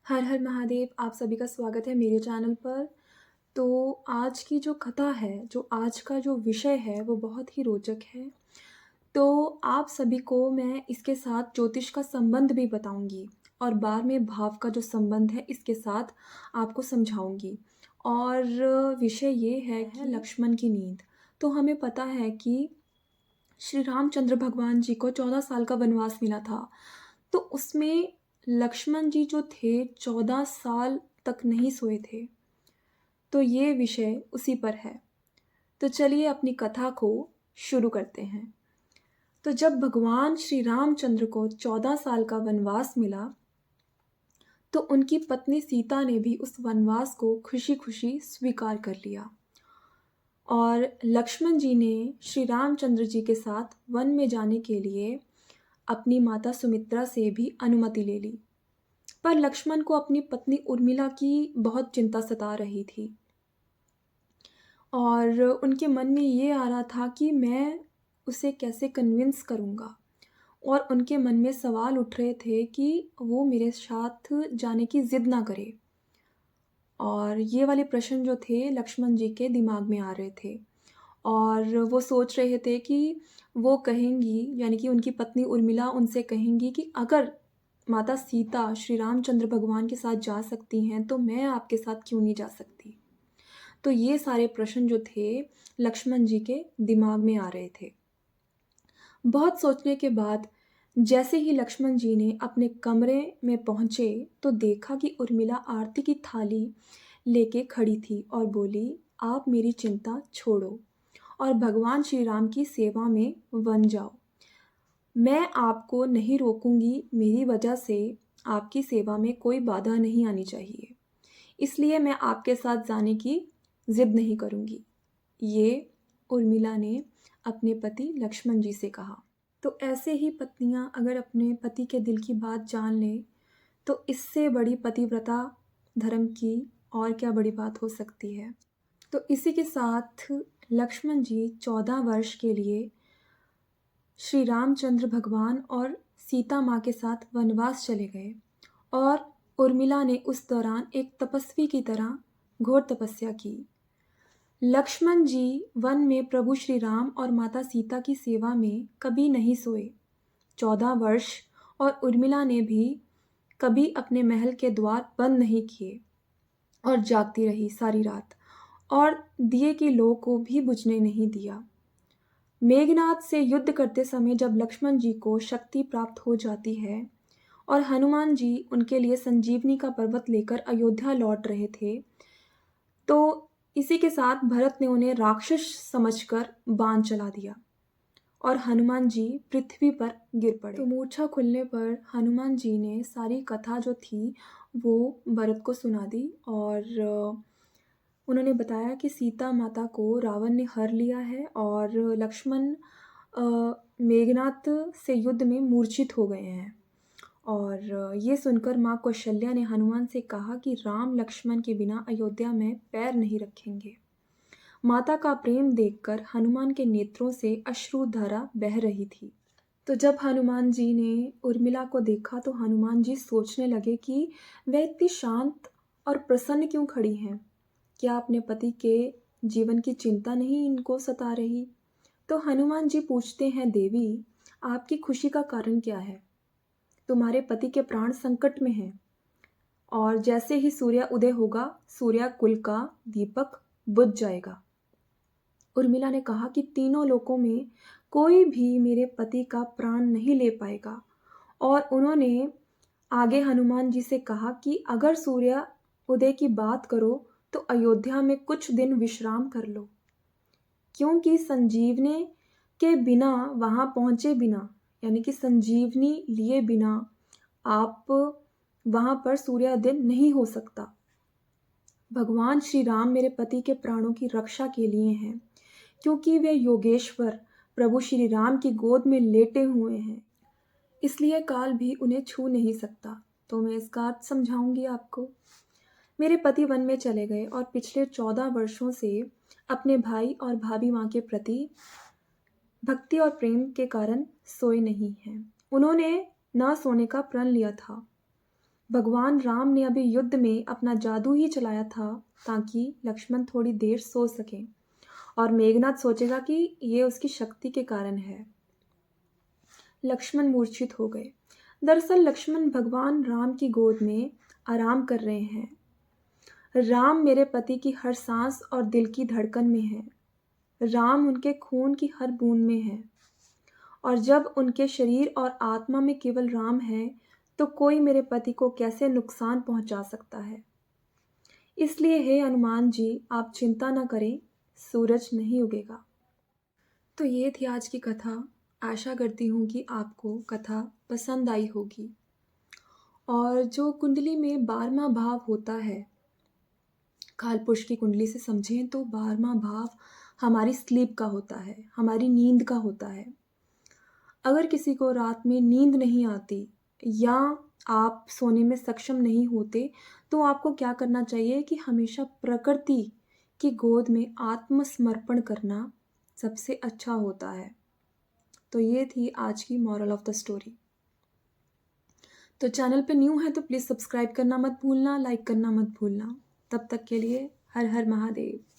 हर हर महादेव। आप सभी का स्वागत है मेरे चैनल पर। तो आज की जो कथा है, जो आज का जो विषय है वो बहुत ही रोचक है। तो आप सभी को मैं इसके साथ ज्योतिष का संबंध भी बताऊंगी और बाद में भाव का जो संबंध है इसके साथ आपको समझाऊंगी। और विषय ये है कि लक्ष्मण की नींद। तो हमें पता है कि श्री रामचंद्र भगवान जी को 14 साल का वनवास मिला था। तो उसमें लक्ष्मण जी जो थे 14 साल तक नहीं सोए थे। तो ये विषय उसी पर है। तो चलिए अपनी कथा को शुरू करते हैं। तो जब भगवान श्री रामचंद्र को 14 साल का वनवास मिला तो उनकी पत्नी सीता ने भी उस वनवास को खुशी खुशी स्वीकार कर लिया। और लक्ष्मण जी ने श्री रामचंद्र जी के साथ वन में जाने के लिए अपनी माता सुमित्रा से भी अनुमति ले ली। पर लक्ष्मण को अपनी पत्नी उर्मिला की बहुत चिंता सता रही थी और उनके मन में ये आ रहा था कि मैं उसे कैसे कन्विंस करूँगा। और उनके मन में सवाल उठ रहे थे कि वो मेरे साथ जाने की ज़िद ना करे। और ये वाले प्रश्न जो थे लक्ष्मण जी के दिमाग में आ रहे थे और वो सोच रहे थे कि वो कहेंगी, यानी कि उनकी पत्नी उर्मिला उनसे कहेंगी कि अगर माता सीता श्री रामचंद्र भगवान के साथ जा सकती हैं तो मैं आपके साथ क्यों नहीं जा सकती। तो ये सारे प्रश्न जो थे लक्ष्मण जी के दिमाग में आ रहे थे। बहुत सोचने के बाद जैसे ही लक्ष्मण जी ने अपने कमरे में पहुंचे तो देखा कि उर्मिला आरती की थाली लेके खड़ी थी और बोली, आप मेरी चिंता छोड़ो और भगवान श्री राम की सेवा में बन जाओ। मैं आपको नहीं रोकूंगी, मेरी वजह से आपकी सेवा में कोई बाधा नहीं आनी चाहिए, इसलिए मैं आपके साथ जाने की जिद नहीं करूंगी। ये उर्मिला ने अपने पति लक्ष्मण जी से कहा। तो ऐसे ही पत्नियां अगर अपने पति के दिल की बात जान लें तो इससे बड़ी पतिव्रता धर्म की और क्या बड़ी बात हो सकती है। तो इसी के साथ लक्ष्मण जी 14 वर्ष के लिए श्री रामचंद्र भगवान और सीता माँ के साथ वनवास चले गए और उर्मिला ने उस दौरान एक तपस्वी की तरह घोर तपस्या की। लक्ष्मण जी वन में प्रभु श्री राम और माता सीता की सेवा में कभी नहीं सोए 14 वर्ष, और उर्मिला ने भी कभी अपने महल के द्वार बंद नहीं किए और जागती रही सारी रात और दिए की लौ को भी बुझने नहीं दिया। मेघनाद से युद्ध करते समय जब लक्ष्मण जी को शक्ति प्राप्त हो जाती है और हनुमान जी उनके लिए संजीवनी का पर्वत लेकर अयोध्या लौट रहे थे, तो इसी के साथ भरत ने उन्हें राक्षस समझकर बाण चला दिया और हनुमान जी पृथ्वी पर गिर पड़े। तो मूर्छा खुलने पर हनुमान जी ने सारी कथा जो थी वो भरत को सुना दी और उन्होंने बताया कि सीता माता को रावण ने हर लिया है और लक्ष्मण मेघनाद से युद्ध में मूर्छित हो गए हैं। और ये सुनकर माँ कौशल्या ने हनुमान से कहा कि राम लक्ष्मण के बिना अयोध्या में पैर नहीं रखेंगे। माता का प्रेम देखकर हनुमान के नेत्रों से अश्रुधारा बह रही थी। तो जब हनुमान जी ने उर्मिला को देखा तो हनुमान जी सोचने लगे कि वह इतनी शांत और प्रसन्न क्यों खड़ी हैं। क्या अपने पति के जीवन की चिंता नहीं इनको सता रही। तो हनुमान जी पूछते हैं, देवी आपकी खुशी का कारण क्या है। तुम्हारे पति के प्राण संकट में हैं और जैसे ही सूर्य उदय होगा सूर्य कुल का दीपक बुझ जाएगा। उर्मिला ने कहा कि तीनों लोकों में कोई भी मेरे पति का प्राण नहीं ले पाएगा। और उन्होंने आगे हनुमान जी से कहा कि अगर सूर्य उदय की बात करो तो अयोध्या में कुछ दिन विश्राम कर लो, क्योंकि संजीवनी के बिना वहां पहुंचे बिना, यानी कि संजीवनी लिए बिना आप वहां पर सूर्योदय नहीं हो सकता। भगवान श्री राम मेरे पति के प्राणों की रक्षा के लिए हैं, क्योंकि वे योगेश्वर प्रभु श्री राम की गोद में लेटे हुए हैं, इसलिए काल भी उन्हें छू नहीं सकता। तो मैं इसका अर्थ समझाऊंगी आपको। मेरे पति वन में चले गए और पिछले 14 वर्षों से अपने भाई और भाभी माँ के प्रति भक्ति और प्रेम के कारण सोए नहीं हैं। उन्होंने न सोने का प्रण लिया था भगवान राम ने अभी युद्ध में अपना जादू ही चलाया था ताकि लक्ष्मण थोड़ी देर सो सकें और मेघनाथ सोचेगा कि ये उसकी शक्ति के कारण है। लक्ष्मण मूर्छित हो गए। दरअसल लक्ष्मण भगवान राम की गोद में आराम कर रहे हैं। राम मेरे पति की हर सांस और दिल की धड़कन में है। राम उनके खून की हर बूंद में है। और जब उनके शरीर और आत्मा में केवल राम है, तो कोई मेरे पति को कैसे नुकसान पहुंचा सकता है। इसलिए हे हनुमान जी, आप चिंता न करें, सूरज नहीं उगेगा। तो ये थी आज की कथा। आशा करती हूँ कि आपको कथा पसंद आई होगी। और जो कुंडली में 12वां भाव होता है, कालपुरुष की कुंडली से समझें तो 12वां भाव हमारी स्लीप का होता है, हमारी नींद का होता है। अगर किसी को रात में नींद नहीं आती या आप सोने में सक्षम नहीं होते, तो आपको क्या करना चाहिए कि हमेशा प्रकृति की गोद में आत्मसमर्पण करना सबसे अच्छा होता है। तो ये थी आज की मॉरल ऑफ द स्टोरी। तो चैनल पे न्यू है तो प्लीज़ सब्सक्राइब करना मत भूलना, लाइक करना मत भूलना। तब तक के लिए हर हर महादेव।